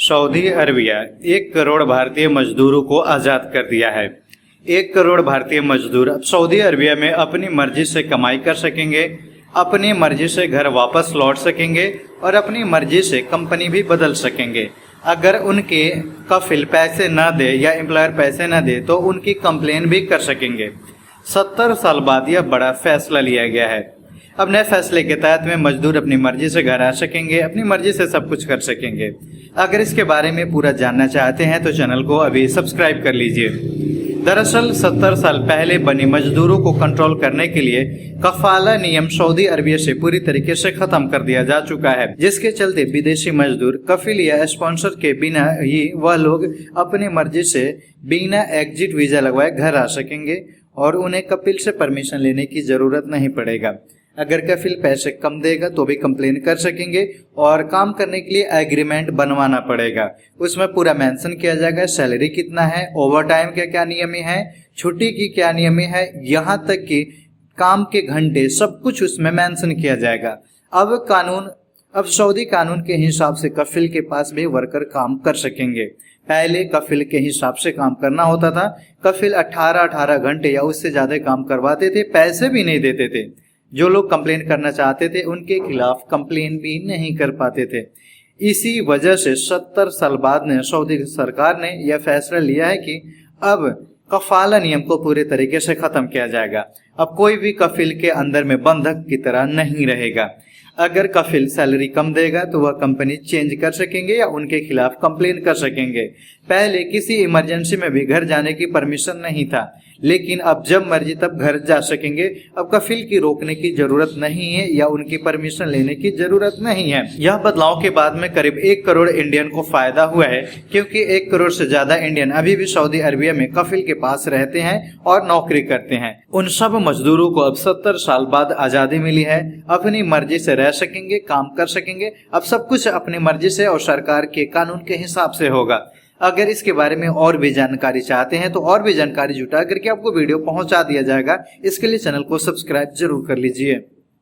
Saudi Arabia 1 crore भारतीय मजदूरों को आज़ाद कर दिया है। 1 करोड़ भारतीय मजदूर अब सऊदी अरबिया में अपनी मर्जी से कमाई कर सकेंगे, अपनी मर्जी से घर वापस लौट सकेंगे और अपनी मर्जी से कंपनी भी बदल सकेंगे। अगर उनके कफिल पैसे ना दे या एम्प्लॉयर पैसे ना दे तो उनकी कंप्लेन भी कर सकेंगे। 70 साल बाद यह बड़ा फैसला लिया गया है। अब नए फैसले के तहत में मजदूर अपनी मर्जी से घर आ सकेंगे, अपनी मर्जी से सब कुछ कर सकेंगे। अगर इसके बारे में पूरा जानना चाहते हैं तो चैनल को अभी सब्सक्राइब कर लीजिए। दरअसल 70 साल पहले बनी मजदूरों को कंट्रोल करने के लिए कफाला नियम सऊदी अरबिया से पूरी तरीके से खत्म कर दिया जा चुका है, जिसके चलते विदेशी मजदूर कफिल या स्पॉन्सर के बिना ही वह लोग अपनी मर्जी से बिना एग्जिट वीजा लगवाए घर आ सकेंगे और उन्हें कफिल से परमिशन लेने की जरूरत नहीं पड़ेगा। अगर कफिल पैसे कम देगा तो भी कंप्लेन कर सकेंगे और काम करने के लिए एग्रीमेंट बनवाना पड़ेगा। उसमें पूरा मेंशन किया जाएगा सैलरी कितना है, ओवर टाइम के क्या नियम है, छुट्टी की क्या नियम है, यहाँ तक कि काम के घंटे सब कुछ उसमें मेंशन किया जाएगा। अब सऊदी कानून के हिसाब से कफिल के पास भी वर्कर काम कर सकेंगे। पहले कफिल के हिसाब से काम करना होता था। कफिल 18 घंटे या उससे ज्यादा काम करवाते थे, पैसे भी नहीं देते थे। जो लोग कंप्लेन करना चाहते थे उनके खिलाफ कंप्लेन भी नहीं कर पाते थे। इसी वजह से 70 साल बाद ने सऊदी सरकार ने यह फैसला लिया है कि अब कफाला नियम को पूरे तरीके से खत्म किया जाएगा। अब कोई भी कफिल के अंदर में बंधक की तरह नहीं रहेगा। अगर कफिल सैलरी कम देगा तो वह कंपनी चेंज कर सकेंगे या उनके खिलाफ कंप्लेन कर सकेंगे। पहले किसी इमरजेंसी में भी घर जाने की परमिशन नहीं था, लेकिन अब जब मर्जी तब घर जा सकेंगे। अब कफिल की रोकने की जरूरत नहीं है या उनकी परमिशन लेने की जरूरत नहीं है। यह बदलाव के बाद में करीब 1 करोड़ इंडियन को फायदा हुआ है, क्योंकि 1 करोड़ से ज्यादा इंडियन अभी भी सऊदी अरबिया में कफिल के पास रहते हैं और नौकरी करते हैं। उन सब मजदूरों को अब 70 साल बाद आजादी मिली है, अपनी मर्जी से रह सकेंगे, काम कर सकेंगे। अब सब कुछ अपनी मर्जी से और सरकार के कानून के हिसाब से होगा। अगर इसके बारे में और भी जानकारी चाहते हैं तो और भी जानकारी जुटा करके आपको वीडियो पहुंचा दिया जाएगा। इसके लिए चैनल को सब्सक्राइब जरूर कर लीजिए।